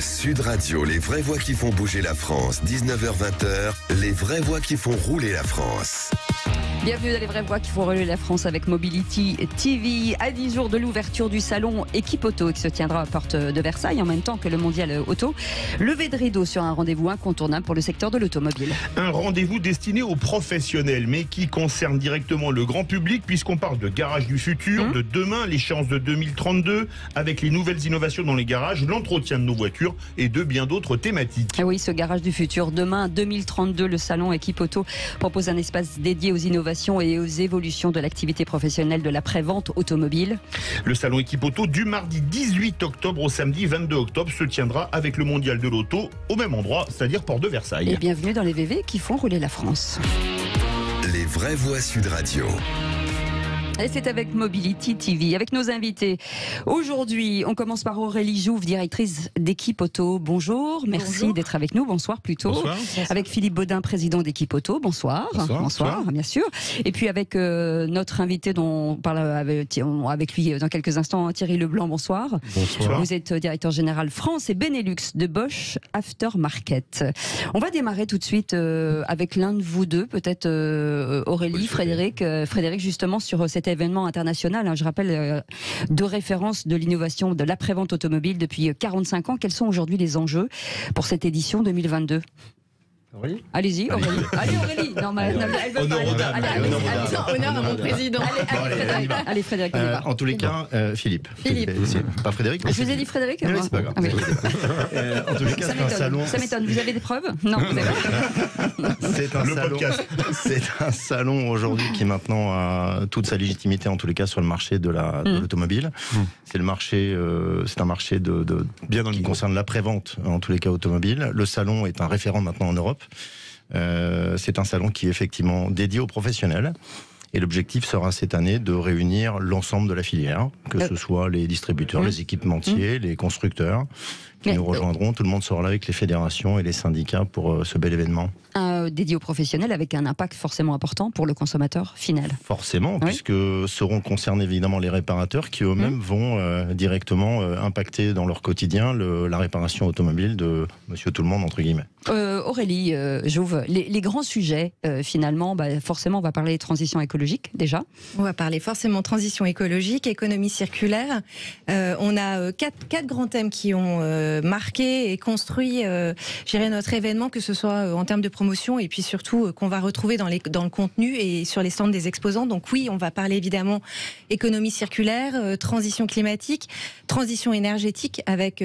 Sud Radio, les vraies voix qui font bouger la France. 19h-20h, les vraies voix qui font rouler la France. Bienvenue dans les vraies voix qui font rouler la France avec Mobility TV. À 10 jours de l'ouverture du salon Équipe Auto qui se tiendra à Porte de Versailles en même temps que le Mondial Auto. Levé de rideau sur un rendez-vous incontournable pour le secteur de l'automobile. Un rendez-vous destiné aux professionnels mais qui concerne directement le grand public puisqu'on parle de garage du futur, de demain, l'échéance de 2032 avec les nouvelles innovations dans les garages, l'entretien de nos voitures et de bien d'autres thématiques. Ah oui, ce garage du futur. Demain, 2032, le salon Équipe Auto propose un espace dédié aux innovations et aux évolutions de l'activité professionnelle de la prévente automobile. Le salon Équipe Auto du mardi 18 octobre au samedi 22 octobre se tiendra avec le mondial de l'auto au même endroit, c'est-à-dire Porte de Versailles. Et bienvenue dans les VV qui font rouler la France. Les vraies voix Sud Radio. Et c'est avec Mobility TV, avec nos invités. Aujourd'hui, on commence par Aurélie Jouve, directrice d'Équipe Auto. Bonjour, merci d'être avec nous. Bonsoir plutôt. Bonsoir. Avec Philippe Baudin, président d'Équipe Auto. Bonsoir. Bonsoir, bien sûr. Et puis avec notre invité dont on parle avec lui dans quelques instants, Thierry Leblanc. Bonsoir. Bonsoir. Vous êtes directeur général France et Benelux de Bosch Aftermarket. On va démarrer tout de suite avec l'un de vous deux, peut-être Aurélie, Frédéric. Frédéric, justement, sur cet événement international, je rappelle, de référence de l'innovation de l'après-vente automobile depuis 45 ans. Quels sont aujourd'hui les enjeux pour cette édition 2022 ? Oui. Allez-y, Aurélie. Allez, Aurélie. Non, mais elle veut pas. Honneur à mon président. Allez, Frédéric, on y va. En tous les cas, Philippe. C'est pas Frédéric. Je vous ai dit Frédéric. Oui, c'est pas grave. Ah, oui. En tous les cas, c'est un salon. Ça m'étonne. Vous avez des preuves ? Non, vous avez C'est un salon aujourd'hui qui maintenant a toute sa légitimité, en tous les cas, sur le marché de l'automobile. C'est le marché, c'est un marché qui concerne l'après-vente, en tous les cas automobile. Le salon est un référent maintenant en Europe. C'est un salon qui est effectivement dédié aux professionnels. Et l'objectif sera cette année de réunir l'ensemble de la filière, que ce soit les distributeurs, les équipementiers, les constructeurs qui nous rejoindront. Tout le monde sera là avec les fédérations et les syndicats pour ce bel événement. Dédié aux professionnels avec un impact forcément important pour le consommateur final. Forcément, puisque seront concernés évidemment les réparateurs qui eux-mêmes vont directement impacter dans leur quotidien la réparation automobile de monsieur tout le monde, entre guillemets. Aurélie Jouve, les grands sujets, finalement, forcément on va parler transition écologique déjà. On va parler forcément transition écologique, économie circulaire. On a quatre grands thèmes qui ont marqué et construit notre événement, que ce soit en termes de promotion et puis surtout qu'on va retrouver dans le contenu et sur les stands des exposants. Donc oui, on va parler évidemment économie circulaire, transition climatique, transition énergétique avec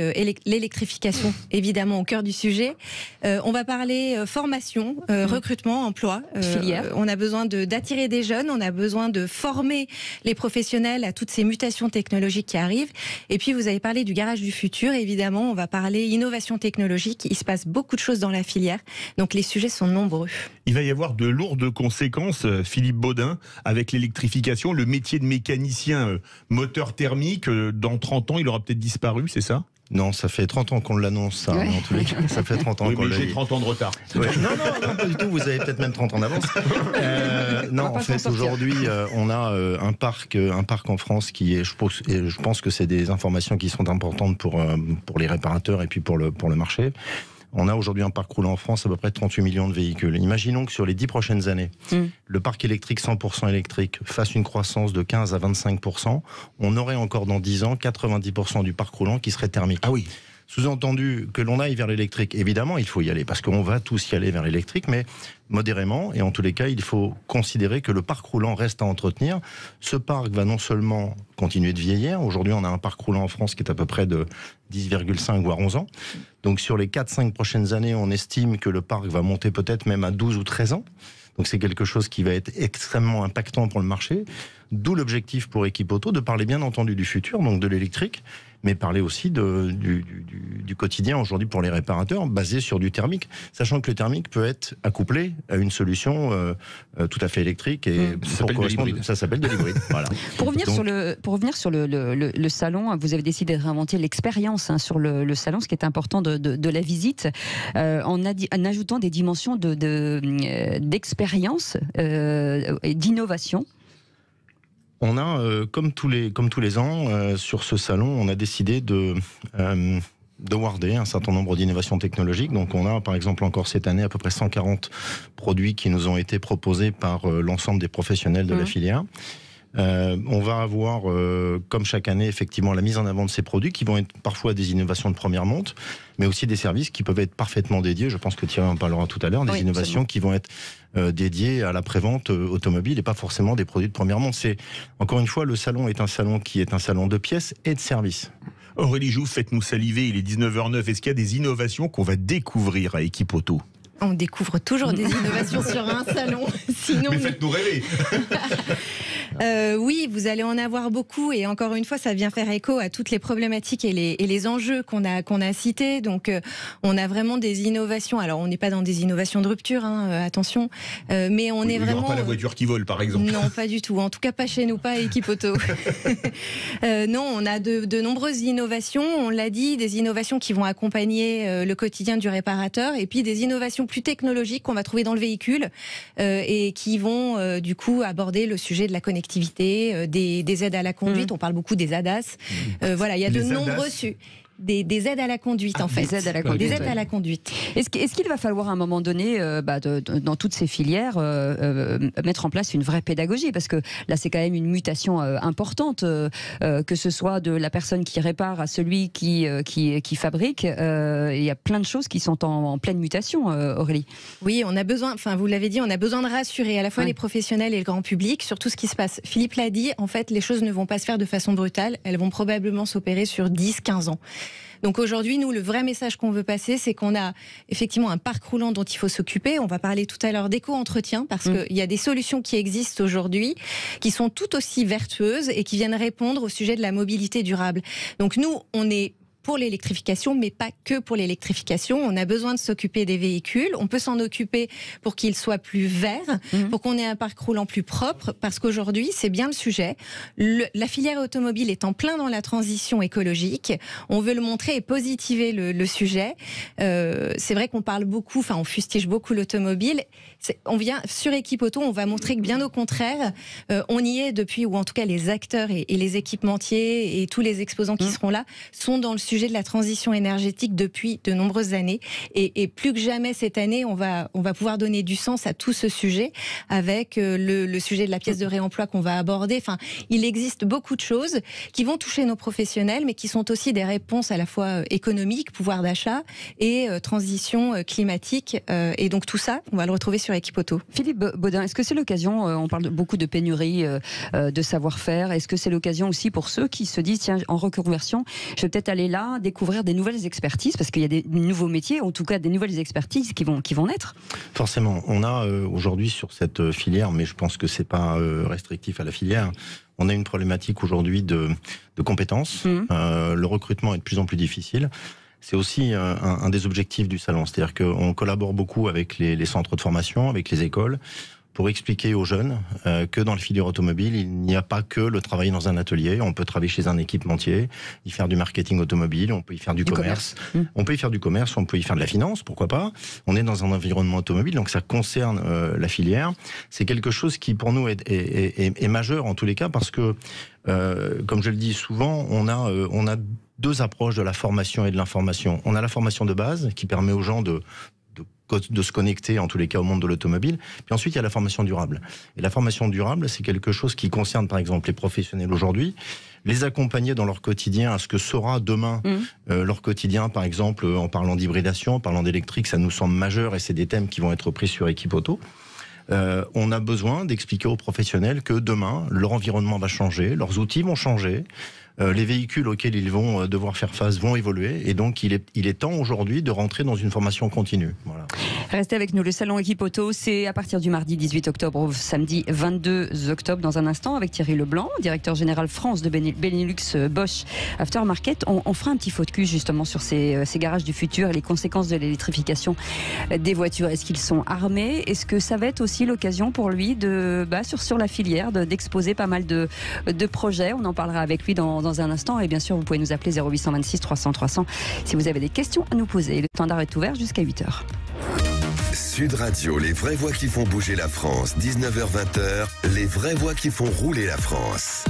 l'électrification évidemment au cœur du sujet. On va parler formation, recrutement, emploi. Filière. On a besoin d'attirer des jeunes, on a besoin de former les professionnels à toutes ces mutations technologiques qui arrivent. Et puis vous avez parlé du garage du futur, évidemment, on va parler innovation technologique. Il se passe beaucoup de choses dans la filière, donc les sujets sont nombreux. Il va y avoir de lourdes conséquences, Philippe Baudin, avec l'électrification. Le métier de mécanicien moteur thermique, dans 30 ans, il aura peut-être disparu, c'est ça ? Non, ça fait 30 ans qu'on l'annonce, ça, en tous les cas. Ça fait 30 ans qu'on l'a dit. J'ai 30 ans de retard. Ouais. Non, pas du tout. Vous avez peut-être même 30 ans d'avance. Non, en fait, aujourd'hui, on a un parc en France qui est, je pense que c'est des informations qui sont importantes pour les réparateurs et puis pour le marché. On a aujourd'hui un parc roulant en France à peu près 38 millions de véhicules. Imaginons que sur les 10 prochaines années, le parc électrique 100% électrique fasse une croissance de 15 à 25%. On aurait encore dans 10 ans 90% du parc roulant qui serait thermique. Ah oui. Sous-entendu que l'on aille vers l'électrique. Évidemment, il faut y aller parce qu'on va tous y aller vers l'électrique, mais modérément. Et en tous les cas, il faut considérer que le parc roulant reste à entretenir. Ce parc va non seulement continuer de vieillir. Aujourd'hui, on a un parc roulant en France qui est à peu près de 10,5 voire 11 ans. Donc sur les 4-5 prochaines années, on estime que le parc va monter peut-être même à 12 ou 13 ans. Donc c'est quelque chose qui va être extrêmement impactant pour le marché. D'où l'objectif pour Équipe Auto de parler bien entendu du futur, donc de l'électrique, mais parler aussi du quotidien aujourd'hui pour les réparateurs, basé sur du thermique, sachant que le thermique peut être accouplé à une solution tout à fait électrique. Et ça s'appelle de l'hybride. Voilà. Pour revenir sur le salon, vous avez décidé de réinventer l'expérience sur le salon, ce qui est important de la visite, en ajoutant des dimensions d'expérience et d'innovation. On a, comme tous les ans, sur ce salon, on a décidé de de warder un certain nombre d'innovations technologiques. Donc on a par exemple encore cette année à peu près 140 produits qui nous ont été proposés par l'ensemble des professionnels de la filière. On va avoir, comme chaque année, effectivement, la mise en avant de ces produits qui vont être parfois des innovations de première monte, mais aussi des services qui peuvent être parfaitement dédiés. Je pense que Thierry en parlera tout à l'heure, des innovations absolument. Qui vont être dédiées à la prévente automobile et pas forcément des produits de première monte. C'est, encore une fois, le salon est un salon qui est un salon de pièces et de services. Aurélie Jouve, faites-nous saliver, il est 19h09. Est-ce qu'il y a des innovations qu'on va découvrir à Equipauto ? On découvre toujours des innovations sur un salon. Sinon, mais faites-nous rêver. Oui, vous allez en avoir beaucoup et encore une fois, ça vient faire écho à toutes les problématiques et les enjeux qu'on a cités. Donc, on a vraiment des innovations. Alors, on n'est pas dans des innovations de rupture, attention, mais on est vraiment. Pas la voiture qui vole, par exemple. Non, pas du tout. En tout cas, pas chez nous, pas à Equipauto. Non, on a de nombreuses innovations. On l'a dit, des innovations qui vont accompagner le quotidien du réparateur, et puis des innovations plus technologiques qu'on va trouver dans le véhicule et qui vont du coup aborder le sujet de la connectivité, des aides à la conduite. On parle beaucoup des ADAS. Voilà, il y a de nombreux des aides à la conduite, en fait. Des aides à la conduite. Des aides à la conduite. Est-ce qu'il va falloir à un moment donné, dans toutes ces filières, mettre en place une vraie pédagogie ? Parce que là, c'est quand même une mutation importante, que ce soit de la personne qui répare à celui qui fabrique. Il y a plein de choses qui sont en pleine mutation, Aurélie. Oui, on a besoin, enfin vous l'avez dit, on a besoin de rassurer à la fois les professionnels et le grand public sur tout ce qui se passe. Philippe l'a dit, en fait, les choses ne vont pas se faire de façon brutale. Elles vont probablement s'opérer sur 10-15 ans. Donc aujourd'hui, nous, le vrai message qu'on veut passer, c'est qu'on a effectivement un parc roulant dont il faut s'occuper. On va parler tout à l'heure d'éco-entretien, parce qu'il y a des solutions qui existent aujourd'hui, qui sont tout aussi vertueuses et qui viennent répondre au sujet de la mobilité durable. Donc nous, on est pour l'électrification, mais pas que pour l'électrification. On a besoin de s'occuper des véhicules. On peut s'en occuper pour qu'ils soient plus verts, pour qu'on ait un parc roulant plus propre, parce qu'aujourd'hui, c'est bien le sujet. La filière automobile est en plein dans la transition écologique. On veut le montrer et positiver le sujet. C'est vrai qu'on parle beaucoup, enfin, on fustige beaucoup l'automobile. On vient sur Equipauto, on va montrer que bien au contraire, on y est depuis, ou en tout cas les acteurs et les équipementiers et tous les exposants qui seront là sont dans le sujet de la transition énergétique depuis de nombreuses années, et plus que jamais cette année on va pouvoir donner du sens à tout ce sujet avec le sujet de la pièce de réemploi qu'on va aborder. Enfin, il existe beaucoup de choses qui vont toucher nos professionnels, mais qui sont aussi des réponses à la fois économiques, pouvoir d'achat et transition climatique, et donc tout ça on va le retrouver sur Equipauto. Philippe Baudin, est-ce que c'est l'occasion, on parle beaucoup de pénurie de savoir-faire, est-ce que c'est l'occasion aussi pour ceux qui se disent tiens, en reconversion, je vais peut-être aller là découvrir des nouvelles expertises, parce qu'il y a des nouveaux métiers, en tout cas des nouvelles expertises qui vont naître. Forcément, on a aujourd'hui sur cette filière, mais je pense que c'est pas restrictif à la filière, on a une problématique aujourd'hui de compétences. Le recrutement est de plus en plus difficile. C'est aussi un des objectifs du salon, c'est-à-dire qu'on collabore beaucoup avec les centres de formation, avec les écoles, pour expliquer aux jeunes que dans la filière automobile, il n'y a pas que le travail dans un atelier. On peut travailler chez un équipementier, y faire du marketing automobile, on peut y faire du commerce. On peut y faire du commerce, on peut y faire de la finance, pourquoi pas. On est dans un environnement automobile, donc ça concerne la filière. C'est quelque chose qui, pour nous, est majeur en tous les cas, parce que, comme je le dis souvent, on a deux approches de la formation et de l'information. On a la formation de base, qui permet aux gens de se connecter, en tous les cas, au monde de l'automobile. Puis ensuite, il y a la formation durable. Et la formation durable, c'est quelque chose qui concerne, par exemple, les professionnels aujourd'hui, les accompagner dans leur quotidien à ce que sera demain leur quotidien, par exemple, en parlant d'hybridation, en parlant d'électrique, ça nous semble majeur, et c'est des thèmes qui vont être pris sur Equipauto. On a besoin d'expliquer aux professionnels que demain, leur environnement va changer, leurs outils vont changer, les véhicules auxquels ils vont devoir faire face vont évoluer, et donc il est temps aujourd'hui de rentrer dans une formation continue. Voilà. Restez avec nous, le salon Equipauto, c'est à partir du mardi 18 octobre au samedi 22 octobre. Dans un instant, avec Thierry Leblanc, directeur général France de Benelux Bosch Aftermarket, on fera un petit focus justement sur ces garages du futur et les conséquences de l'électrification des voitures. Est-ce qu'ils sont armés ? Est-ce que ça va être aussi l'occasion pour lui sur la filière d'exposer pas mal de projets ? On en parlera avec lui dans un instant, et bien sûr vous pouvez nous appeler 0826 300 300 si vous avez des questions à nous poser. Le standard est ouvert jusqu'à 8h. Sud Radio, les vraies voix qui font bouger la France, 19h-20h, les vraies voix qui font rouler la France.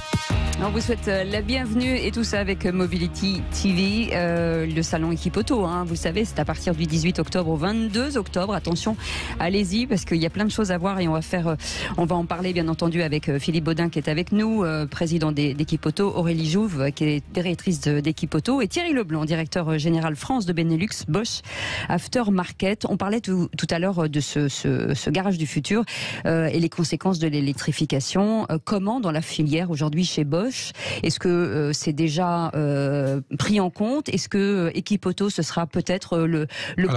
On vous souhaite la bienvenue et tout ça avec Mobility TV, le salon Equipoto. Vous savez, c'est à partir du 18 octobre au 22 octobre. Attention, allez-y parce qu'il y a plein de choses à voir et on va en parler bien entendu avec Philippe Baudin qui est avec nous, président d'Equipoto, Aurélie Jouve qui est directrice d'Equipoto et Thierry Leblanc, directeur général France de Benelux Bosch Aftermarket. On parlait tout à l'heure de ce garage du futur et les conséquences de l'électrification. Comment dans la filière aujourd'hui chez Bosch? Est-ce que c'est déjà pris en compte? Est-ce que Equipoto, ce sera peut-être le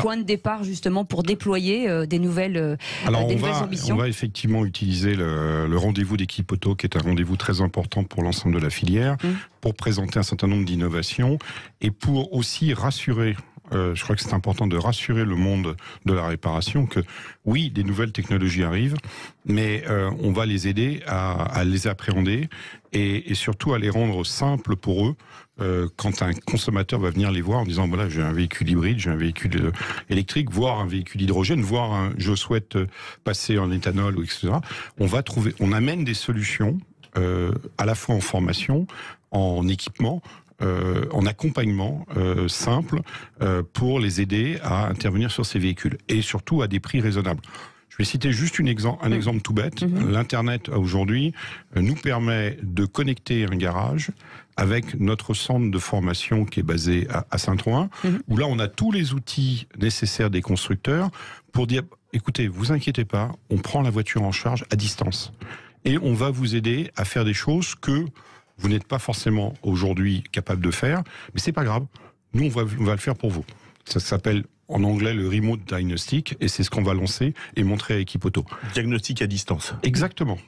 point de départ justement pour déployer des nouvelles ambitions? On va effectivement utiliser le rendez-vous d'Equipoto, qui est un rendez-vous très important pour l'ensemble de la filière, pour présenter un certain nombre d'innovations et pour aussi rassurer. Je crois que c'est important de rassurer le monde de la réparation que oui, des nouvelles technologies arrivent, mais on va les aider à les appréhender et surtout à les rendre simples pour eux. Quand un consommateur va venir les voir en disant voilà, j'ai un véhicule hybride, j'ai un véhicule électrique, voire un véhicule hydrogène, voire je souhaite passer en éthanol ou etc. On amène des solutions à la fois en formation, en équipement, en accompagnement simple pour les aider à intervenir sur ces véhicules et surtout à des prix raisonnables. Je vais citer juste un exemple tout bête. L'Internet aujourd'hui nous permet de connecter un garage avec notre centre de formation qui est basé à Saint-Ouen, où là on a tous les outils nécessaires des constructeurs pour dire écoutez, vous inquiétez pas, on prend la voiture en charge à distance et on va vous aider à faire des choses que vous n'êtes pas forcément aujourd'hui capable de faire, mais c'est pas grave. Nous, on va le faire pour vous. Ça s'appelle en anglais le Remote Diagnostic et c'est ce qu'on va lancer et montrer à Equipoto. Diagnostic à distance. Exactement.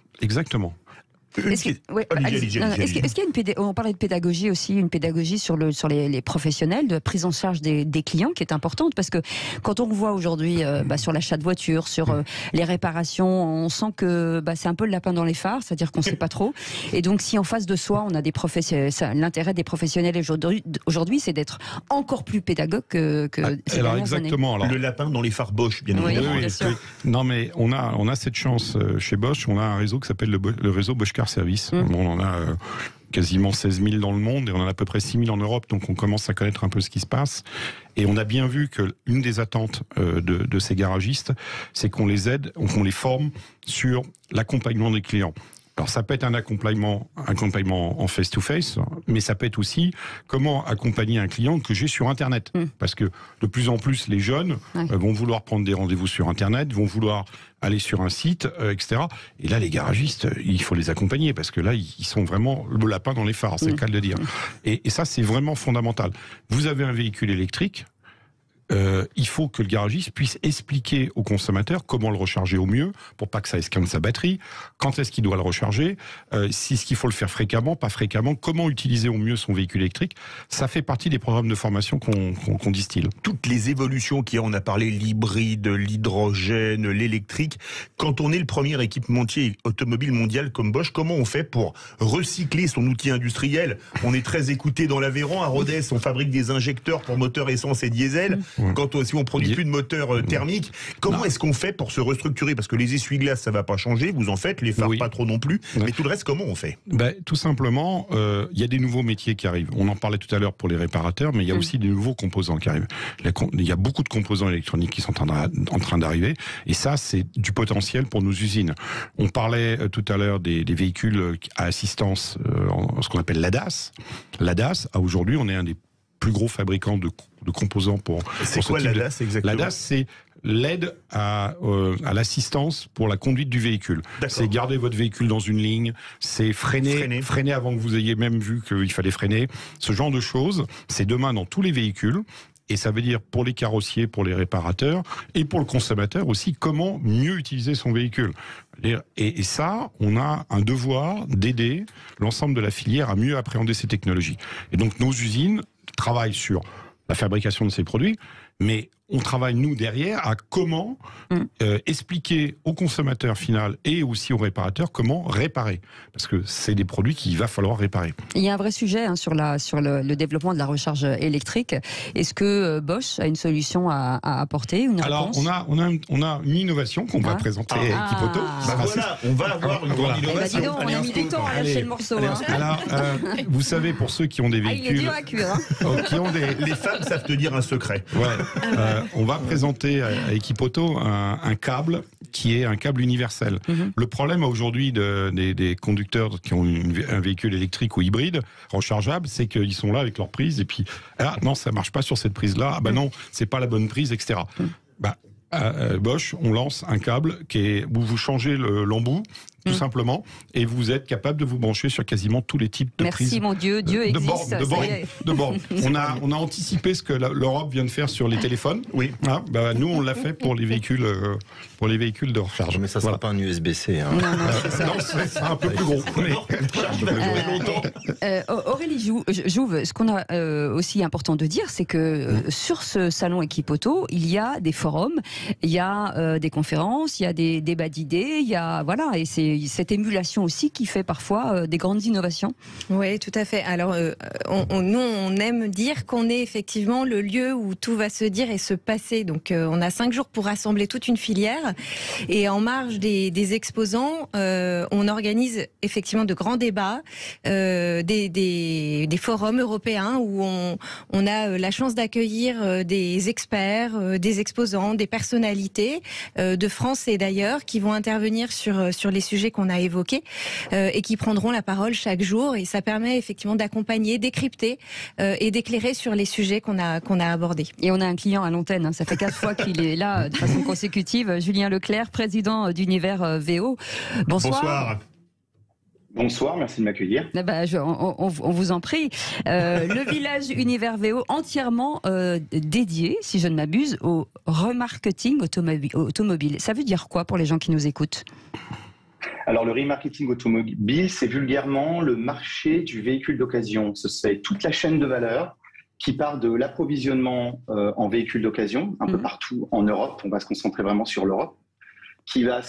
Est-ce qu'il y a on parlait de pédagogie aussi, une pédagogie sur les professionnels, de prise en charge des clients qui est importante parce que quand on voit aujourd'hui sur l'achat de voitures, sur les réparations, on sent que c'est un peu le lapin dans les phares, c'est-à-dire qu'on ne sait pas trop. Et donc si en face de soi on a des professionnels, l'intérêt des professionnels aujourd'hui, c'est d'être encore plus pédagogue que ces dernières années. Alors, le lapin dans les phares Bosch, bien évidemment. Oui, bien sûr. Non mais on a cette chance chez Bosch, on a un réseau qui s'appelle le réseau Bosch Car Service. On en a quasiment 16 000 dans le monde et on en a à peu près 6 000 en Europe, donc on commence à connaître un peu ce qui se passe. Et on a bien vu que l'une des attentes de ces garagistes, c'est qu'on les aide, qu'on les forme sur l'accompagnement des clients. Alors ça peut être un accompagnement en face-to-face, mais ça peut être aussi comment accompagner un client que j'ai sur Internet. Parce que de plus en plus, les jeunes vont vouloir prendre des rendez-vous sur Internet, vont vouloir aller sur un site, etc. Et là, les garagistes, il faut les accompagner, parce que là, ils sont vraiment le lapin dans les phares, c'est le cas de le dire. Et ça, c'est vraiment fondamental. Vous avez un véhicule électrique, il faut que le garagiste puisse expliquer au consommateur comment le recharger au mieux pour pas que ça esquinte sa batterie, quand est-ce qu'il doit le recharger, si ce qu'il faut le faire fréquemment, pas fréquemment, comment utiliser au mieux son véhicule électrique. Ça fait partie des programmes de formation qu'on distille. Toutes les évolutions on a parlé, l'hybride, l'hydrogène, l'électrique. Quand on est le premier équipementier automobile mondial comme Bosch, comment on fait pour recycler son outil industriel? On est très écouté dans l'Aveyron, à Rodez, on fabrique des injecteurs pour moteurs essence et diesel. Si on produit plus de moteurs thermiques, comment est-ce qu'on fait pour se restructurer? Parce que les essuie-glaces, ça va pas changer, vous en faites, les phares pas trop non plus, mais tout le reste, comment on fait? Tout simplement, il y a des nouveaux métiers qui arrivent. On en parlait tout à l'heure pour les réparateurs, mais il y a aussi des nouveaux composants qui arrivent. Il y a beaucoup de composants électroniques qui sont en train d'arriver, et ça, c'est du potentiel pour nos usines. On parlait tout à l'heure des véhicules à assistance, ce qu'on appelle l'ADAS. L'ADAS, aujourd'hui, on est un des plus gros fabricants de composants pour c'est quoi l'ADAS exactement? L'ADAS, c'est l'aide à l'assistance pour la conduite du véhicule. C'est garder votre véhicule dans une ligne, c'est freiner avant que vous ayez même vu qu'il fallait freiner. Ce genre de choses, c'est demain dans tous les véhicules. Et ça veut dire pour les carrossiers, pour les réparateurs et pour le consommateur aussi, comment mieux utiliser son véhicule. Et ça, on a un devoir d'aider l'ensemble de la filière à mieux appréhender ces technologies. Et donc nos usines travaillent sur la fabrication de ces produits, mais on travaille, nous, derrière, à comment expliquer au consommateur final et aussi au réparateur comment réparer. Parce que c'est des produits qu'il va falloir réparer. Il y a un vrai sujet sur le développement de la recharge électrique. Est-ce que Bosch a une solution à apporter, une réponse ? Alors, on a une innovation qu'on va présenter à Equipoto. Voilà, on va avoir une grande innovation. Dis donc, on a mis du temps à lâcher le morceau. Alors, vous savez, pour ceux qui ont des véhicules... il est dur à cuire. Les femmes savent te dire un secret. Ouais. On va présenter à Equipoto un câble qui est un câble universel. Le problème aujourd'hui des conducteurs qui ont un véhicule électrique ou hybride rechargeable, c'est qu'ils sont là avec leur prise et puis non, ça marche pas sur cette prise-là. Ah non, c'est pas la bonne prise, etc. Bosch, on lance un câble où vous changez l'embout, tout simplement, et vous êtes capable de vous brancher sur quasiment tous les types de prises. Merci mon Dieu, Dieu existe. De bornes. On a anticipé ce que l'Europe vient de faire sur les téléphones. Oui. Nous, on l'a fait pour les véhicules de recharge. Mais ça ne sera pas un USB-C. Hein. Non, c'est un peu plus gros. Aurélie Jouve, ce qu'on a aussi important de dire, c'est que sur ce salon Equipoto, il y a des forums, il y a des conférences, il y a des débats d'idées, et c'est cette émulation aussi qui fait parfois des grandes innovations. Oui, tout à fait. Alors, nous, on aime dire qu'on est effectivement le lieu où tout va se dire et se passer. Donc, on a 5 jours pour rassembler toute une filière. Et en marge des exposants, on organise effectivement de grands débats, des forums européens où on a la chance d'accueillir des experts, des exposants, des personnalités de France et d'ailleurs qui vont intervenir sur les sujets qu'on a évoqués et qui prendront la parole chaque jour. Et ça permet effectivement d'accompagner, décrypter et d'éclairer sur les sujets qu'on a abordés. Et on a un client à l'antenne, hein. Ça fait 4 fois qu'il est là de façon consécutive. Julien Leclerc, président d'Univers VO. Bonsoir. Bonsoir, merci de m'accueillir. On vous en prie. Le village Univers VO entièrement dédié, si je ne m'abuse, au remarketing automobile. Ça veut dire quoi pour les gens qui nous écoutent ? Alors, le remarketing automobile, c'est vulgairement le marché du véhicule d'occasion. C'est toute la chaîne de valeur qui part de l'approvisionnement en véhicules d'occasion, un peu partout en Europe. On va se concentrer vraiment sur l'Europe, qui va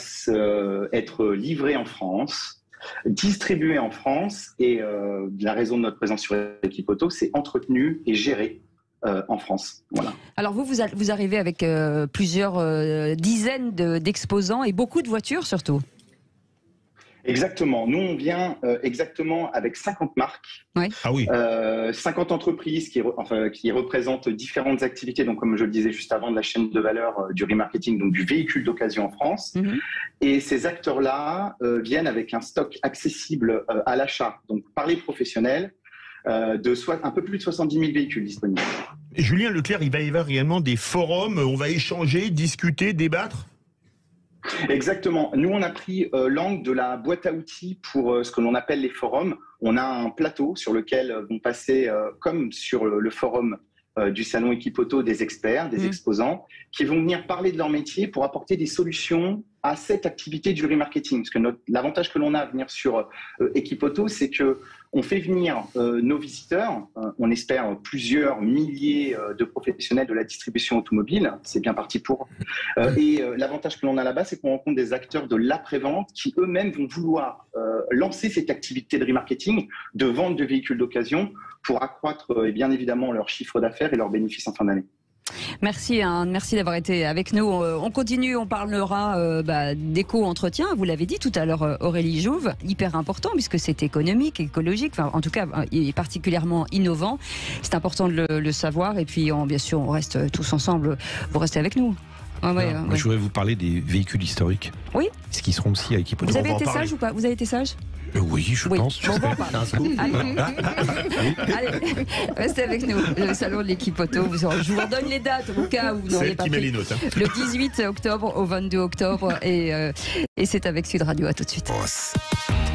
être livré en France, distribué en France, et la raison de notre présence sur Equipoto, c'est entretenu et géré en France. Voilà. Alors vous arrivez avec plusieurs dizaines d'exposants et beaucoup de voitures surtout. Exactement. Nous, on vient exactement avec 50 marques, 50 entreprises qui représentent différentes activités. Donc, comme je le disais juste avant, de la chaîne de valeur du remarketing, donc du véhicule d'occasion en France. Et ces acteurs-là viennent avec un stock accessible à l'achat, donc par les professionnels, un peu plus de 70 000 véhicules disponibles. Et Julien Leclerc, il va y avoir également des forums, on va échanger, discuter, débattre. Exactement. Nous, on a pris l'angle de la boîte à outils pour ce que l'on appelle les forums. On a un plateau sur lequel vont passer, comme sur le forum du salon Equipoto, des experts, des exposants, qui vont venir parler de leur métier pour apporter des solutions à cette activité du remarketing. Parce que l'avantage que l'on a à venir sur Equipoto, c'est que on fait venir nos visiteurs, on espère plusieurs milliers de professionnels de la distribution automobile, c'est bien parti pour. Et l'avantage que l'on a là-bas, c'est qu'on rencontre des acteurs de l'après-vente qui eux-mêmes vont vouloir lancer cette activité de remarketing, de vente de véhicules d'occasion, pour accroître bien évidemment leur chiffre d'affaires et leurs bénéfices en fin d'année. Merci d'avoir été avec nous. On continue, on parlera d'éco-entretien, vous l'avez dit tout à l'heure Aurélie Jouve, hyper important puisque c'est économique, écologique, en tout cas particulièrement innovant. C'est important de le savoir et puis bien sûr on reste tous ensemble, vous restez avec nous. Je voudrais vous parler des véhicules historiques. Oui. Ce qui seront aussi à Equipoto. Vous avez été sage ou pas ? Vous avez été sage ? Oui, je pense. Bon, allez, restez avec nous. Le salon de l'Equipoto. Je vous redonne les dates au cas où vous n'auriez pas pris. Le 18 octobre au 22 octobre et c'est avec Sud Radio. À tout de suite.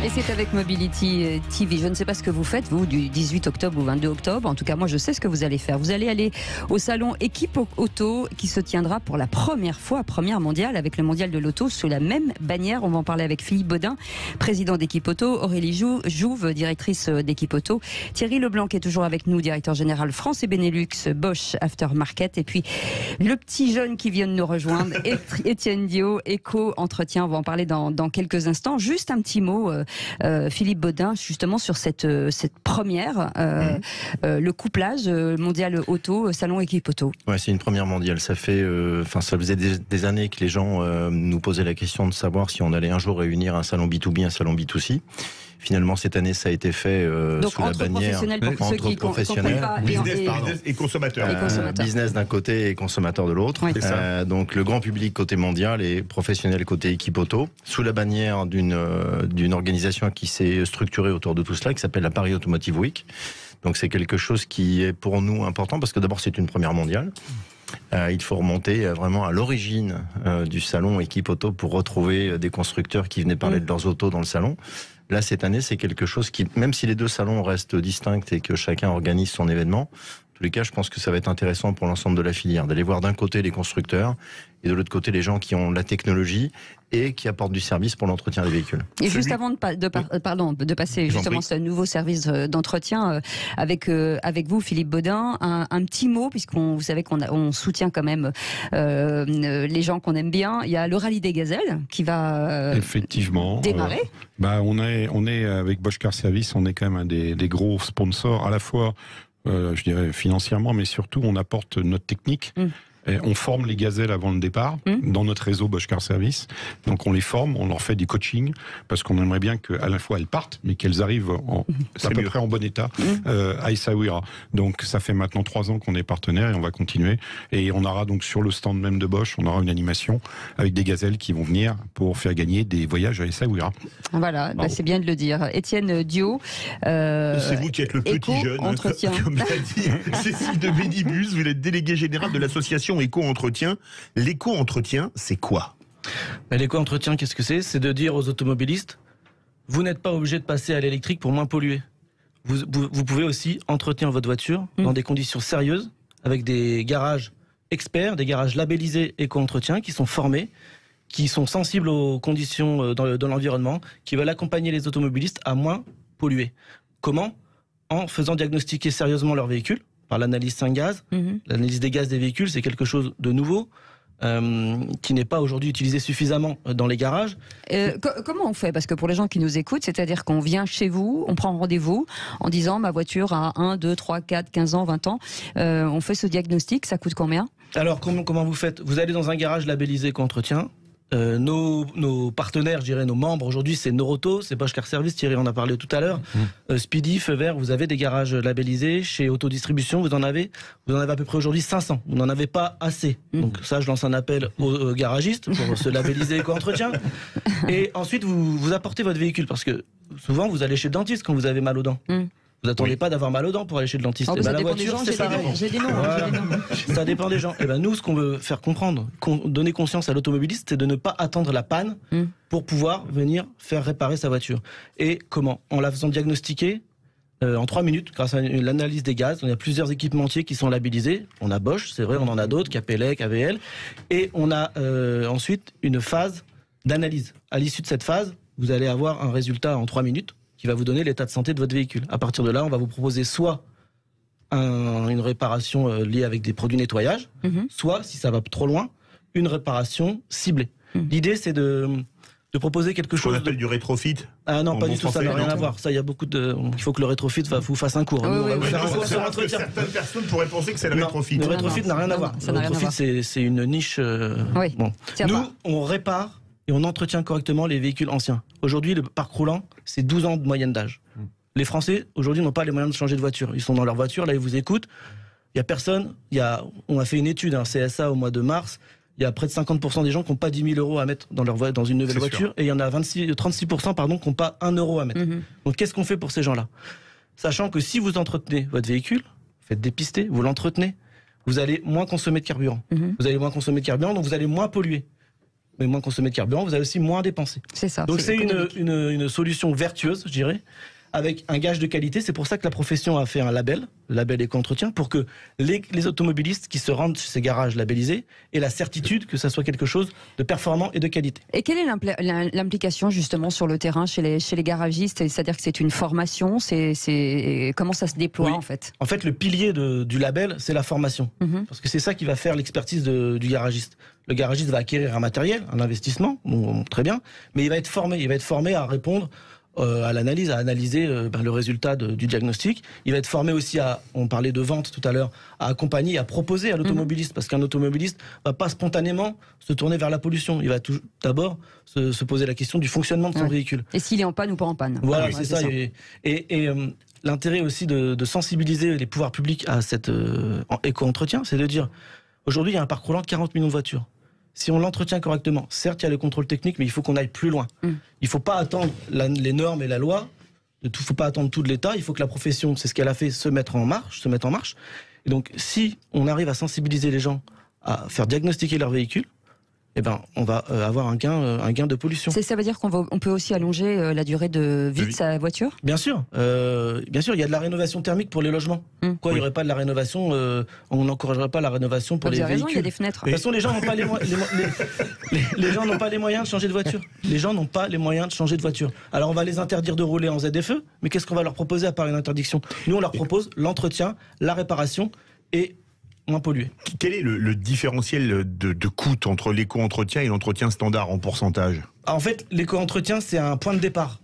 Et c'est avec Mobility TV. Je ne sais pas ce que vous faites, vous, du 18 octobre au 22 octobre. En tout cas, moi, je sais ce que vous allez faire. Vous allez aller au salon Equipoto qui se tiendra pour la première fois, première mondiale, avec le mondial de l'auto, sous la même bannière. On va en parler avec Philippe Baudin, président d'Equipoto. Auto, Aurélie Jouve, directrice d'équipe auto, Thierry Leblanc qui est toujours avec nous, directeur général France et Benelux, Bosch Aftermarket, et puis le petit jeune qui vient de nous rejoindre, Étienne Dio, Éco-Entretien. On va en parler dans quelques instants. Juste un petit mot, Philippe Baudin, justement sur cette première, le couplage mondial auto, salon équipe auto. Ouais, c'est une première mondiale. Ça faisait des années que les gens nous posaient la question de savoir si on allait un jour réunir un salon B2B, un salon B2C. Finalement, cette année, ça a été fait sous la bannière entre professionnels, business et consommateurs. Business d'un côté et consommateur de l'autre. Oui. Donc le grand public côté mondial et professionnel côté équipe auto, sous la bannière d'une organisation qui s'est structurée autour de tout cela, qui s'appelle la Paris Automotive Week. Donc c'est quelque chose qui est pour nous important parce que d'abord c'est une première mondiale. Il faut remonter vraiment à l'origine du salon équipe auto pour retrouver des constructeurs qui venaient parler de leurs autos dans le salon. Là, cette année, c'est quelque chose qui, même si les deux salons restent distincts et que chacun organise son événement, en tous les cas, je pense que ça va être intéressant pour l'ensemble de la filière, d'aller voir d'un côté les constructeurs et de l'autre côté les gens qui ont la technologie et qui apportent du service pour l'entretien des véhicules. Et juste avant de passer justement ce nouveau service d'entretien avec vous, Philippe Baudin, un petit mot, vous savez qu'on soutient quand même les gens qu'on aime bien. Il y a le rallye des gazelles qui va effectivement démarrer. On est avec Bosch Car Service, on est quand même un des gros sponsors, à la fois je dirais financièrement, mais surtout on apporte notre technique. Et on forme les gazelles avant le départ dans notre réseau Bosch Car Service. Donc on les forme, on leur fait du coaching parce qu'on aimerait bien qu'à la fois elles partent, mais qu'elles arrivent à peu près en bon état à Essaouira. Donc ça fait maintenant 3 ans qu'on est partenaire et on va continuer. Et on aura donc sur le stand même de Bosch, on aura une animation avec des gazelles qui vont venir pour faire gagner des voyages à Essaouira. Voilà, c'est bien de le dire. Étienne Dio. C'est vous qui êtes le petit jeune, entretien. Comme l'a dit Cécile de Bénibus, vous êtes délégué général de l'association Éco-Entretien. L'éco-entretien, c'est quoi? L'éco-entretien, qu'est-ce que c'est? C'est de dire aux automobilistes, vous n'êtes pas obligé de passer à l'électrique pour moins polluer. Vous pouvez aussi entretenir votre voiture dans des conditions sérieuses, avec des garages experts, des garages labellisés Éco-Entretien, qui sont formés, qui sont sensibles aux conditions dans l'environnement, qui veulent accompagner les automobilistes à moins polluer. Comment? En faisant diagnostiquer sérieusement leur véhicule, par l'analyse 5 gaz. L'analyse des gaz des véhicules, c'est quelque chose de nouveau, qui n'est pas aujourd'hui utilisé suffisamment dans les garages. Comment on fait? Parce que pour les gens qui nous écoutent, c'est-à-dire qu'on vient chez vous, on prend rendez-vous en disant ma voiture a 1, 2, 3, 4, 15 ans, 20 ans. On fait ce diagnostic, ça coûte combien? Alors comment vous faites? Vous allez dans un garage labellisé Éco-Entretien. Nos partenaires, je dirais nos membres aujourd'hui, c'est Noroto, c'est Bosch Car Service, Thierry en a parlé tout à l'heure, Speedy, Feu Vert, vous avez des garages labellisés. Chez Autodistribution, vous en avez à peu près aujourd'hui 500. Vous n'en avez pas assez. Donc ça, je lance un appel aux garagistes pour se labelliser Éco-Entretien. Et ensuite, vous apportez votre véhicule, parce que souvent, vous allez chez le dentiste quand vous avez mal aux dents. Vous n'attendez pas d'avoir mal aux dents pour aller chez le dentiste. La voiture, c'est pareil. J'ai des noms. Ça dépend des gens. Et nous, ce qu'on veut faire comprendre, donner conscience à l'automobiliste, c'est de ne pas attendre la panne pour pouvoir venir faire réparer sa voiture. Et comment? En la faisant diagnostiquer en 3 minutes, grâce à l'analyse des gaz. On a plusieurs équipementiers qui sont labellisés. On a Bosch, c'est vrai, on en a d'autres, Capelec, AVL. Et on a ensuite une phase d'analyse. À l'issue de cette phase, vous allez avoir un résultat en 3 minutes qui va vous donner l'état de santé de votre véhicule. À partir de là, on va vous proposer soit une réparation liée avec des produits nettoyage, soit, si ça va trop loin, une réparation ciblée. L'idée, c'est de proposer quelque chose. On appelle du rétrofit? Ah non, pas du tout, ça n'a rien à voir. Ça, il y a beaucoup de. Il faut que le rétrofit vous fasse un cours. Certaines personnes pourraient penser que c'est le rétrofit. Le rétrofit n'a rien à voir. Le rétrofit, c'est une niche. Nous, on répare et on entretient correctement les véhicules anciens. Aujourd'hui, le parc roulant, c'est 12 ans de moyenne d'âge. Les Français, aujourd'hui, n'ont pas les moyens de changer de voiture. Ils sont dans leur voiture, là, ils vous écoutent. Il n'y a personne. On a fait une étude, CSA, au mois de mars. Il y a près de 50% des gens qui n'ont pas 10 000 euros à mettre dans une nouvelle voiture. Et il y en a 36% qui n'ont pas 1 euro à mettre. Donc, qu'est-ce qu'on fait pour ces gens-là? Sachant que si vous entretenez votre véhicule, faites dépister, vous l'entretenez, vous allez moins consommer de carburant. Vous allez moins consommer de carburant, donc vous allez moins polluer. Mais moins consommer de carburant, vous allez aussi moins dépenser. C'est ça. Donc c'est une solution vertueuse, je dirais, avec un gage de qualité. C'est pour ça que la profession a fait un label, le label éco-entretien, pour que les automobilistes qui se rendent chez ces garages labellisés aient la certitude que ça soit quelque chose de performant et de qualité. Et quelle est l'implication justement sur le terrain chez les garagistes? C'est-à-dire que c'est une formation, comment ça se déploie en fait? En fait, le pilier du label, c'est la formation. Parce que c'est ça qui va faire l'expertise du garagiste. Le garagiste va acquérir un matériel, un investissement, très bien, mais il va être formé. Il va être formé à répondre à l'analyse, à analyser le résultat du diagnostic. Il va être formé aussi on parlait de vente tout à l'heure, à accompagner, à proposer à l'automobiliste, parce qu'un automobiliste va pas spontanément se tourner vers la pollution. Il va d'abord se poser la question du fonctionnement de son véhicule. Et s'il est en panne ou pas en panne. Voilà, c'est ça. Et l'intérêt aussi de sensibiliser les pouvoirs publics à cet éco-entretien, c'est de dire, aujourd'hui il y a un parc roulant de 40 millions de voitures. Si on l'entretient correctement, certes, il y a le contrôle technique, mais il faut qu'on aille plus loin. Il ne faut pas attendre les normes et la loi. Il ne faut pas attendre tout de l'État. Il faut que la profession, c'est ce qu'elle a fait, se mette en marche. Et donc, si on arrive à sensibiliser les gens à faire diagnostiquer leur véhicule, eh ben, on va avoir un gain de pollution. Ça veut dire qu'on peut aussi allonger la durée de vie de sa voiture? Bien sûr. Il y a de la rénovation thermique pour les logements. Pourquoi il n'y aurait pas de la rénovation on n'encouragerait pas la rénovation pour les véhicules? Il y a des fenêtres. De toute façon, les gens n'ont pas les gens n'ont pas les moyens de changer de voiture. Les gens n'ont pas les moyens de changer de voiture. Alors on va les interdire de rouler en ZFE, mais qu'est-ce qu'on va leur proposer à part une interdiction? Nous, on leur propose l'entretien, la réparation et moins pollué. Quel est le différentiel de coût entre l'éco-entretien et l'entretien standard en pourcentage? En fait, l'éco-entretien, c'est un point de départ.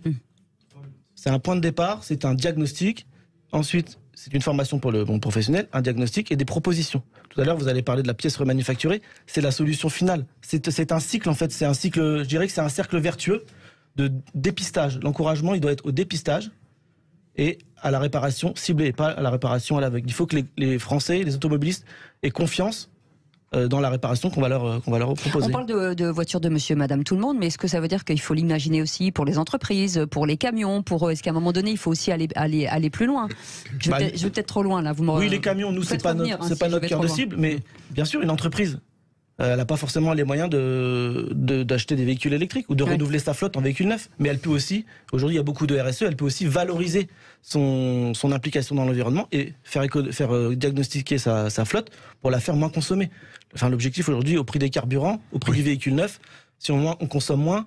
C'est un point de départ, c'est un diagnostic. Ensuite, c'est une formation pour le professionnel, un diagnostic et des propositions. Tout à l'heure, vous allez parler de la pièce remanufacturée. C'est la solution finale. C'est un cycle, en fait. C'est un cycle, je dirais que c'est un cercle vertueux de dépistage. L'encouragement, il doit être au dépistage et à la réparation ciblée, et pas à la réparation à l'aveugle. Il faut que les Français, les automobilistes, aient confiance dans la réparation qu'on va leur proposer. On parle de voitures de monsieur, madame, tout le monde, mais est-ce que ça veut dire qu'il faut l'imaginer aussi pour les entreprises, pour les camions, est-ce qu'à un moment donné, il faut aussi aller plus loin? Je vais peut-être trop loin, là. Oui, les camions, nous, c'est pas notre cœur de cible, mais bien sûr, une entreprise, elle n'a pas forcément les moyens d'acheter des véhicules électriques ou de renouveler sa flotte en véhicules neufs. Mais elle peut aussi, aujourd'hui il y a beaucoup de RSE, elle peut aussi valoriser son implication dans l'environnement et faire diagnostiquer sa flotte pour la faire moins consommer. Enfin, l'objectif aujourd'hui, au prix des carburants, au prix du véhicule neuf, si on consomme moins,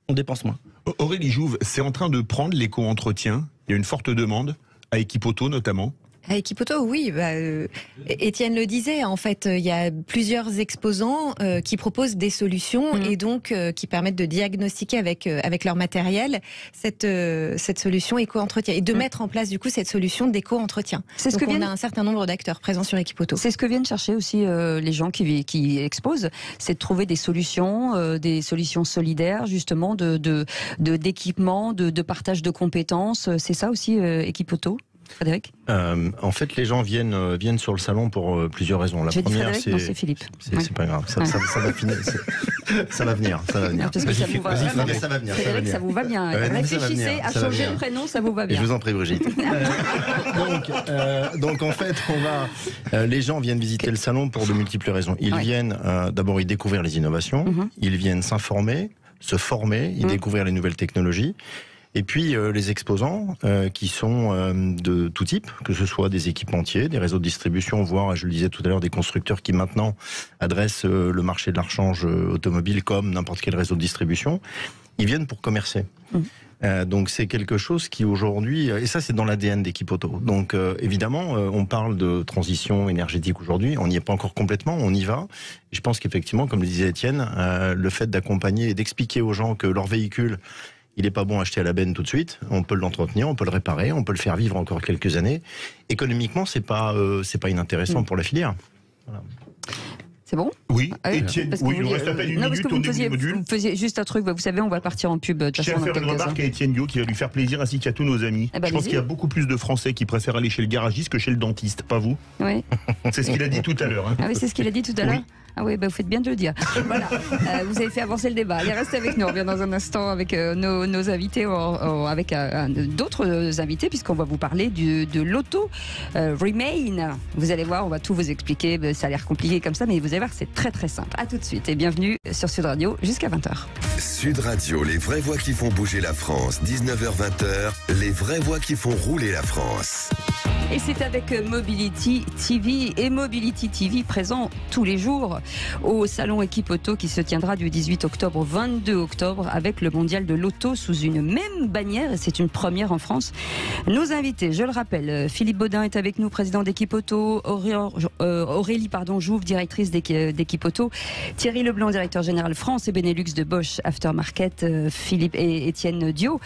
on dépense moins. Aurélie Jouve, c'est en train de prendre l'éco-entretien. Il y a une forte demande, à Equipoto notamment. À Equipoto, oui. Étienne le disait, en fait, il y a plusieurs exposants qui proposent des solutions et donc qui permettent de diagnostiquer avec leur matériel cette solution éco-entretien et de mettre en place du coup cette solution d'éco-entretien. On a un certain nombre d'acteurs présents sur Equipoto. C'est ce que viennent chercher aussi les gens qui exposent, c'est de trouver des solutions solidaires, justement, d'équipement, de partage de compétences. C'est ça aussi, Equipoto? Frédéric? En fait, les gens viennent sur le salon pour plusieurs raisons. La première, c'est Philippe. C'est pas grave, ça va finir. Ça va venir. Parce que ça vous va, ça va venir. Frédéric, ça vous va bien. Réfléchissez à changer de prénom, ça vous va bien. Je vous en prie, Brigitte. Donc en fait, les gens viennent visiter le salon pour de multiples raisons. Ils viennent d'abord y découvrir les innovations, ils viennent s'informer, se former, y découvrir les nouvelles technologies. Et puis les exposants qui sont de tout type, que ce soit des équipementiers, des réseaux de distribution, voire, je le disais tout à l'heure, des constructeurs qui maintenant adressent le marché de la rechange automobile comme n'importe quel réseau de distribution, ils viennent pour commercer. Donc c'est quelque chose qui aujourd'hui, et ça c'est dans l'ADN d'Equipoto. Donc évidemment, on parle de transition énergétique aujourd'hui, on n'y est pas encore complètement, on y va. Et je pense qu'effectivement, comme le disait Étienne, le fait d'accompagner et d'expliquer aux gens que leur véhicule, il n'est pas bon à acheter à la benne tout de suite. On peut l'entretenir, on peut le réparer, on peut le faire vivre encore quelques années. Économiquement, c'est pas inintéressant pour la filière. Voilà. C'est bon? Oui, Étienne, il nous reste à peine une minute, on est au module. Vous faisiez juste un truc, vous savez, on va partir en pub. Je tiens à faire une remarque à Étienne Dio qui va lui faire plaisir, ainsi qu'à tous nos amis. Je pense qu'il y a beaucoup plus de Français qui préfèrent aller chez le garagiste que chez le dentiste, pas vous? Oui. C'est ce qu'il a dit tout à l'heure. Hein. Ah oui, c'est ce qu'il a dit tout à l'heure? Ah oui, vous faites bien de le dire. Voilà, vous avez fait avancer le débat. Allez, restez avec nous. On revient dans un instant avec nos invités, avec d'autres invités, puisqu'on va vous parler de l'auto Remain. Vous allez voir, on va tout vous expliquer. Ça a l'air compliqué comme ça, mais vous allez voir, c'est très très simple. À tout de suite et bienvenue sur Sud Radio jusqu'à 20h. Sud Radio, les vraies voix qui font bouger la France, 19h-20h, les vraies voix qui font rouler la France. Et c'est avec Mobility TV et Mobility TV présent tous les jours au salon Équipe Auto qui se tiendra du 18 octobre au 22 octobre avec le mondial de l'auto sous une même bannière et c'est une première en France. Nos invités, je le rappelle, Philippe Baudin est avec nous, président d'Équipe Auto, Aurélie Jouve, directrice d'Équipe Auto, Thierry Leblanc, directeur général France et Benelux de Bosch Aftermarket, Philippe et Étienne Dio,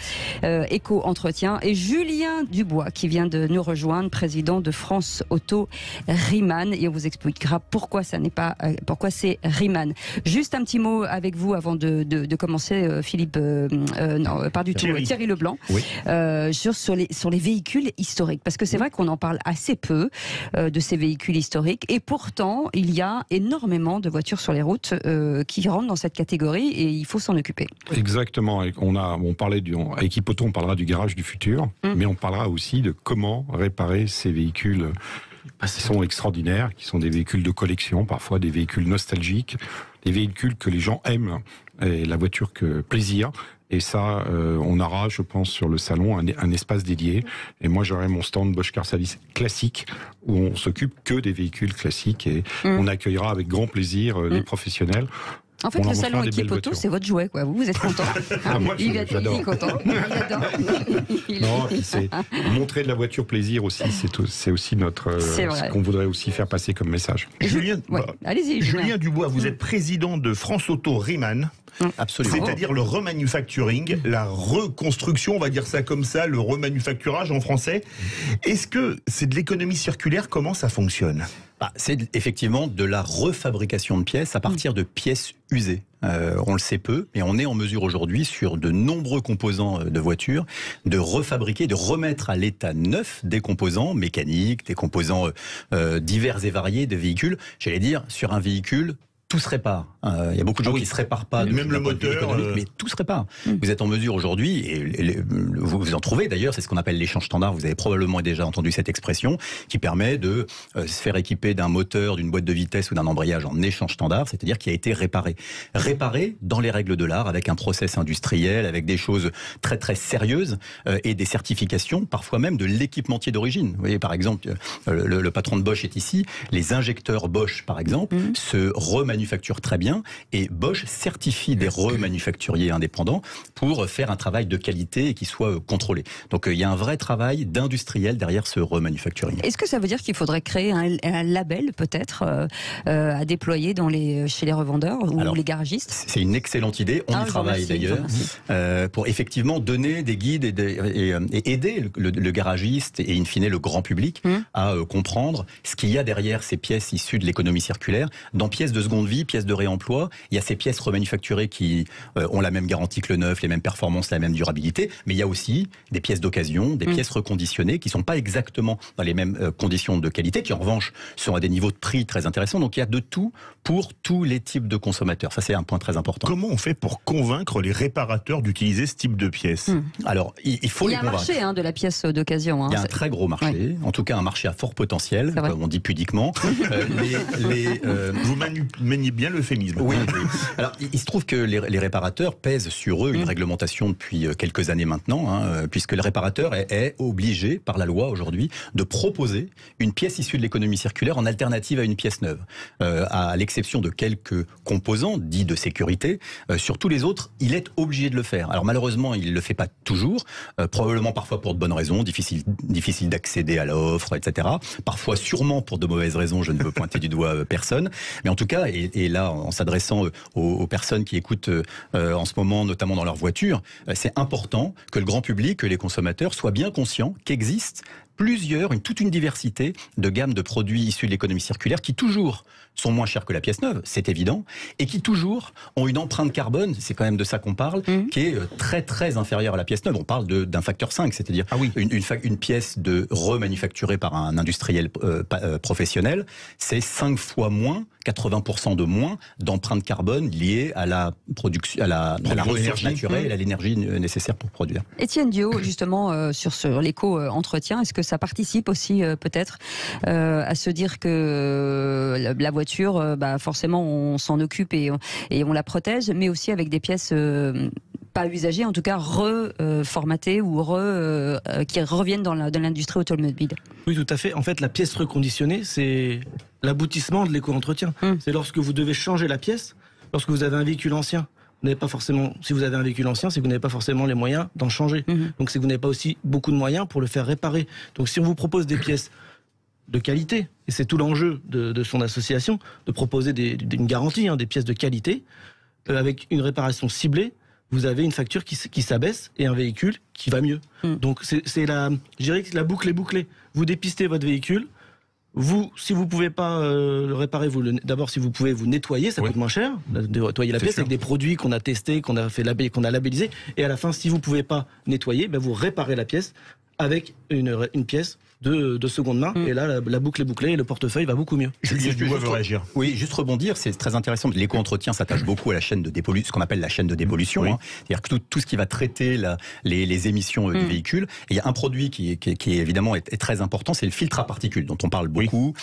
Éco Entretien et Julien Dubois qui vient de nous rejoindre, président de France Auto Riman, et on vous expliquera pourquoi c'est Riman. Juste un petit mot avec vous avant de commencer, Philippe, Thierry Leblanc, oui. sur les véhicules historiques, parce que c'est vrai qu'on en parle assez peu de ces véhicules historiques, et pourtant il y a énormément de voitures sur les routes qui rentrent dans cette catégorie et il faut s'en occuper. Exactement. On parlait à Équipe Auto, on parlera du garage du futur, mais on parlera aussi de comment réparer ces véhicules qui sont extraordinaires, qui sont des véhicules de collection, parfois des véhicules nostalgiques, des véhicules que les gens aiment, et la voiture que plaisir. Et ça, on aura, je pense, sur le salon un espace dédié. Et moi, j'aurai mon stand Bosch Car Service classique, où on s'occupe que des véhicules classiques, et on accueillera avec grand plaisir les professionnels. En fait, le salon Équipe Auto, c'est votre jouet, quoi. Vous êtes content. Moi, j'adore. Il est content. Il adore. Non, c'est montrer de la voiture plaisir aussi. C'est aussi ce qu'on voudrait aussi faire passer comme message. Allez-y. Julien Dubois, vous êtes président de France Auto Riman. Absolument. C'est-à-dire le remanufacturing, la reconstruction, on va dire ça comme ça, le remanufacturage en français. Est-ce que c'est de l'économie circulaire? Comment ça fonctionne? C'est effectivement de la refabrication de pièces à partir de pièces usées. On le sait peu, mais on est en mesure aujourd'hui, sur de nombreux composants de voitures, de refabriquer, de remettre à l'état neuf des composants mécaniques, des composants divers et variés de véhicules. J'allais dire, sur un véhicule, tout se répare. Il y a beaucoup de gens qui ne se réparent pas. Même le moteur. Mais tout se répare. Vous êtes en mesure aujourd'hui, et vous en trouvez d'ailleurs, c'est ce qu'on appelle l'échange standard, vous avez probablement déjà entendu cette expression, qui permet de se faire équiper d'un moteur, d'une boîte de vitesse ou d'un embrayage en échange standard, c'est-à-dire qui a été réparé. Réparé dans les règles de l'art, avec un process industriel, avec des choses très très sérieuses, et des certifications, parfois même de l'équipementier d'origine. Vous voyez, par exemple, le patron de Bosch est ici, les injecteurs Bosch, par exemple, se remanufacturent très bien, et Bosch certifie des remanufacturiers indépendants pour faire un travail de qualité et qui soit contrôlé. Donc il y a un vrai travail d'industriel derrière ce remanufacturing. Est-ce que ça veut dire qu'il faudrait créer un label peut-être à déployer chez les revendeurs ou les garagistes? C'est une excellente idée, on y travaille d'ailleurs, pour effectivement donner des guides et aider le garagiste et in fine le grand public à comprendre ce qu'il y a derrière ces pièces issues de l'économie circulaire. Dans pièces de seconde vie, pièces de réemploi, il y a ces pièces remanufacturées qui ont la même garantie que le neuf, les mêmes performances, la même durabilité, mais il y a aussi des pièces d'occasion, des pièces reconditionnées qui ne sont pas exactement dans les mêmes conditions de qualité, qui en revanche sont à des niveaux de prix très intéressants. Donc il y a de tout pour tous les types de consommateurs. Ça, c'est un point très important. Comment on fait pour convaincre les réparateurs d'utiliser ce type de pièces? Alors, il faut les convaincre. Il y a un marché de la pièce d'occasion. Il y a un très gros marché, en tout cas un marché à fort potentiel, comme on dit pudiquement. Vous maniez bien l'euphémisme. Oui. Alors, il se trouve que les réparateurs pèsent sur eux une réglementation depuis quelques années maintenant, puisque le réparateur est obligé par la loi aujourd'hui de proposer une pièce issue de l'économie circulaire en alternative à une pièce neuve. À l'exception de quelques composants dits de sécurité, sur tous les autres, il est obligé de le faire. Alors malheureusement, il ne le fait pas toujours, probablement parfois pour de bonnes raisons, difficile d'accéder à l'offre, etc. Parfois sûrement pour de mauvaises raisons, je ne veux pointer du doigt personne. Mais en tout cas, et là, en s'adressant aux personnes qui écoutent en ce moment, notamment dans leur voiture, c'est important que le grand public, que les consommateurs soient bien conscients qu'existe toute une diversité de gammes de produits issus de l'économie circulaire qui toujours sont moins chers que la pièce neuve, c'est évident, et qui toujours ont une empreinte carbone, c'est quand même de ça qu'on parle, qui est très très inférieure à la pièce neuve. On parle d'un facteur 5, c'est-à-dire une pièce remanufacturée par un industriel professionnel, c'est 5 fois moins, 80% de moins d'empreinte carbone liée à la production, à la ressource naturelle et à l'énergie nécessaire pour produire. Étienne Dio, justement, sur l'éco-entretien, est-ce que ça participe aussi peut-être à se dire que la voiture voiture, forcément on s'en occupe et on la protège, mais aussi avec des pièces pas usagées, en tout cas reformatées ou qui reviennent dans l'industrie automobile. Oui, tout à fait. En fait, la pièce reconditionnée, c'est l'aboutissement de l'éco-entretien. C'est lorsque vous devez changer la pièce, lorsque vous avez un véhicule ancien. Vous n'avez pas forcément, si vous avez un véhicule ancien, c'est que vous n'avez pas forcément les moyens d'en changer. Donc c'est que vous n'avez pas aussi beaucoup de moyens pour le faire réparer. Donc si on vous propose des pièces de qualité, et c'est tout l'enjeu de son association, de proposer une garantie, des pièces de qualité, avec une réparation ciblée, vous avez une facture qui s'abaisse et un véhicule qui va mieux. Donc je dirais que la boucle est bouclée. Vous dépistez votre véhicule. Si vous pouvez pas le réparer, d'abord si vous pouvez vous nettoyer, ça coûte moins cher, nettoyer la pièce avec des produits qu'on a testés, qu'on a labellisés, et à la fin, si vous pouvez pas nettoyer, vous réparez la pièce avec une pièce de seconde main, et là la boucle est bouclée et le portefeuille va beaucoup mieux. Julien Dubois veut réagir. Oui, juste rebondir, c'est très intéressant. L'éco-entretien s'attache beaucoup à la chaîne de dépollution, ce qu'on appelle la chaîne de dépollution. C'est-à-dire que tout ce qui va traiter les émissions du véhicule. Et il y a un produit qui évidemment est très important, c'est le filtre à particules, dont on parle beaucoup,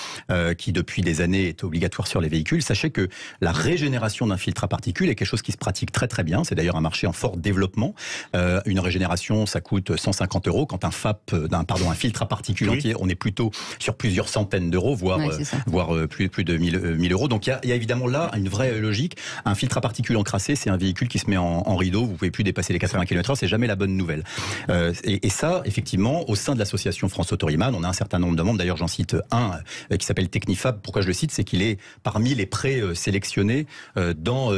qui depuis des années est obligatoire sur les véhicules. Sachez que la régénération d'un filtre à particules est quelque chose qui se pratique très très bien. C'est d'ailleurs un marché en fort développement. Une régénération, ça coûte 150 €. Quand un filtre à particules entier, on est plutôt sur plusieurs centaines d'euros, voire plus de 1000 €. Donc il y a évidemment là une vraie logique. Un filtre à particules encrassé, c'est un véhicule qui se met en rideau, vous pouvez plus dépasser les 80 km/h, c'est jamais la bonne nouvelle. Et ça, effectivement, au sein de l'association France Autoriman, on a un certain nombre de membres, d'ailleurs j'en cite un qui s'appelle Technifab. Pourquoi je le cite? C'est qu'il est parmi les présélectionnés dans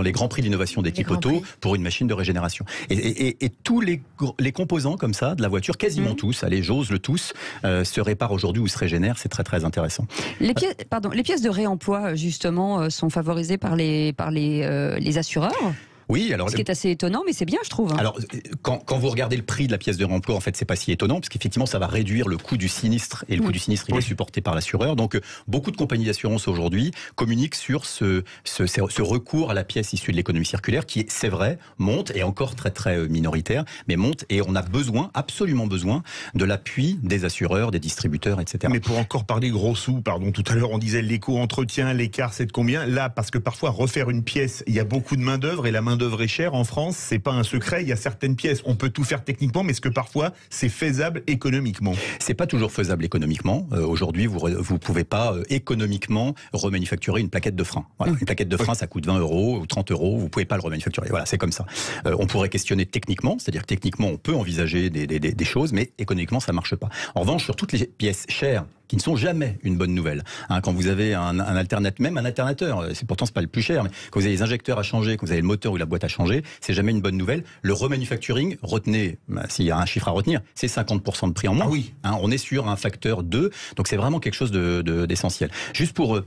les grands prix d'innovation d'équipe auto pour une machine de régénération. Et tous les composants comme ça de la voiture, quasiment tous, allez, j'ose le tous, se réparent aujourd'hui ou se régénèrent, c'est très très intéressant. Les pièces de réemploi, justement, sont favorisées par les assureurs. Oui, alors, ce qui est assez étonnant, mais c'est bien, je trouve. Alors, quand vous regardez le prix de la pièce de réemploi, en fait, c'est pas si étonnant, parce qu'effectivement, ça va réduire le coût du sinistre, et le coût du sinistre, il est supporté par l'assureur. Donc, beaucoup de compagnies d'assurance aujourd'hui communiquent sur ce recours à la pièce issue de l'économie circulaire, qui, c'est vrai, monte, et encore très très minoritaire, mais monte, et on a absolument besoin, de l'appui des assureurs, des distributeurs, etc. Mais pour encore parler gros sous, tout à l'heure, on disait l'éco-entretien, l'écart, c'est de combien? Là, parce que parfois, refaire une pièce, il y a beaucoup de main-d'œuvre, et la main-d'œuvre est chère en France, c'est pas un secret, il y a certaines pièces, on peut tout faire techniquement, mais est-ce que parfois c'est faisable économiquement? C'est pas toujours faisable économiquement. Aujourd'hui, vous pouvez pas économiquement remanufacturer une plaquette de frein. Voilà. Une plaquette de frein, ça coûte 20 € ou 30 €, vous pouvez pas le remanufacturer. Voilà, c'est comme ça. On pourrait questionner techniquement, c'est-à-dire que techniquement, on peut envisager des choses, mais économiquement, ça marche pas. En revanche, sur toutes les pièces chères, qui ne sont jamais une bonne nouvelle. Quand vous avez un alternateur, pourtant c'est pas le plus cher, mais quand vous avez les injecteurs à changer, quand vous avez le moteur ou la boîte à changer, c'est jamais une bonne nouvelle. Le remanufacturing, retenez, s'il y a un chiffre à retenir, c'est 50% de prix en moins. On est sur un facteur 2, donc c'est vraiment quelque chose d'essentiel. Juste pour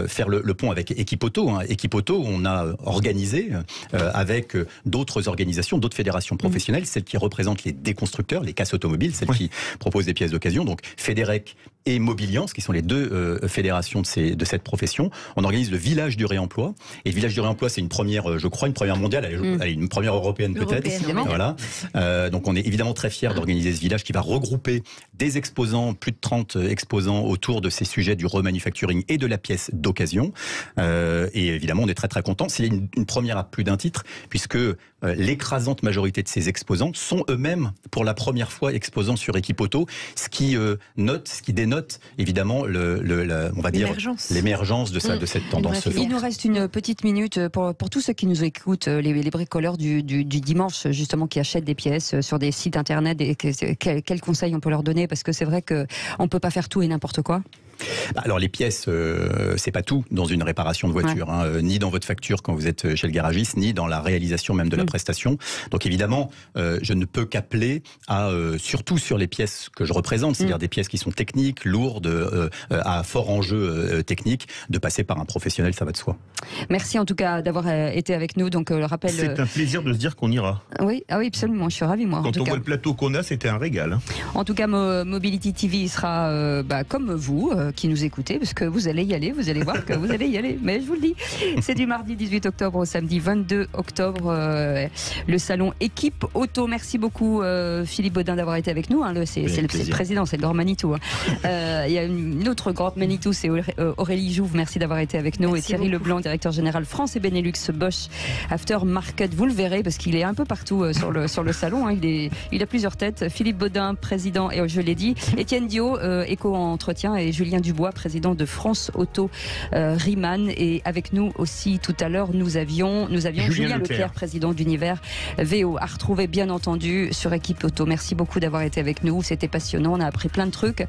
faire le pont avec Équipe Auto, Équipe Auto, on a organisé avec d'autres organisations, d'autres fédérations professionnelles, celles qui représentent les déconstructeurs, les casses automobiles, celles qui proposent des pièces d'occasion, donc Fédérec et Mobiliance, qui sont les deux fédérations de cette profession. On organise le village du réemploi. Et le village du réemploi, c'est une première, je crois, une première mondiale, une première européenne peut-être. Voilà. Donc on est évidemment très fiers d'organiser ce village qui va regrouper des exposants, plus de 30 exposants autour de ces sujets du remanufacturing et de la pièce d'occasion. Et évidemment, on est très très contents. C'est une première à plus d'un titre, puisque l'écrasante majorité de ces exposants sont eux-mêmes pour la première fois exposants sur Équipe Auto, ce qui dénote évidemment on va dire l'émergence de cette tendance. Il nous reste une petite minute pour tous ceux qui nous écoutent, les bricoleurs du dimanche justement qui achètent des pièces sur des sites internet. Et quels conseils on peut leur donner, parce que c'est vrai que on peut pas faire tout et n'importe quoi. Alors les pièces, c'est pas tout dans une réparation de voiture, ni dans votre facture quand vous êtes chez le garagiste, ni dans la réalisation même de la prestation. Donc évidemment, je ne peux qu'appeler surtout sur les pièces que je représente, c'est-à-dire des pièces qui sont techniques, lourdes, à fort enjeu technique, de passer par un professionnel, ça va de soi. Merci en tout cas d'avoir été avec nous. Donc le rappel. C'est un plaisir de se dire qu'on ira. Oui, absolument, je suis ravie moi. Quand on voit le plateau qu'on a, c'était un régal. En tout cas, Mobility TV sera comme vous. qui nous écoutez, parce que vous allez y aller, vous allez voir que vous allez y aller. Mais je vous le dis, c'est du mardi 18 octobre au samedi 22 octobre, le salon Équipe Auto. Merci beaucoup Philippe Baudin d'avoir été avec nous. Hein. C'est le président, c'est le grand Manitou. Hein. Il y a une autre grande Manitou, c'est Aurélie Jouve. Merci d'avoir été avec nous. Merci et Thierry beaucoup. Leblanc, directeur général France et Benelux Bosch Aftermarket. Vous le verrez parce qu'il est un peu partout sur le salon. Hein. Il a plusieurs têtes. Philippe Baudin, président, et je l'ai dit. Étienne Dio, éco-entretien, et Julien Dubois, président de France Auto Riemann. Et avec nous aussi tout à l'heure, nous avions Julien Leclerc, président d'Univers VO, à retrouver bien entendu sur Équipe Auto. Merci beaucoup d'avoir été avec nous. C'était passionnant. On a appris plein de trucs.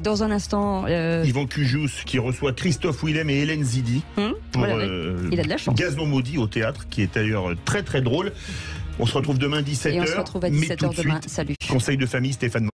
Dans un instant, Yvan Cujous qui reçoit Christophe Willem et Hélène Zidi pour il a de la chance. Gazon Maudit au théâtre, qui est d'ailleurs très très drôle. On se retrouve demain 17h. Et on se retrouve à 17h demain. Salut. Conseil de famille, Stéphane.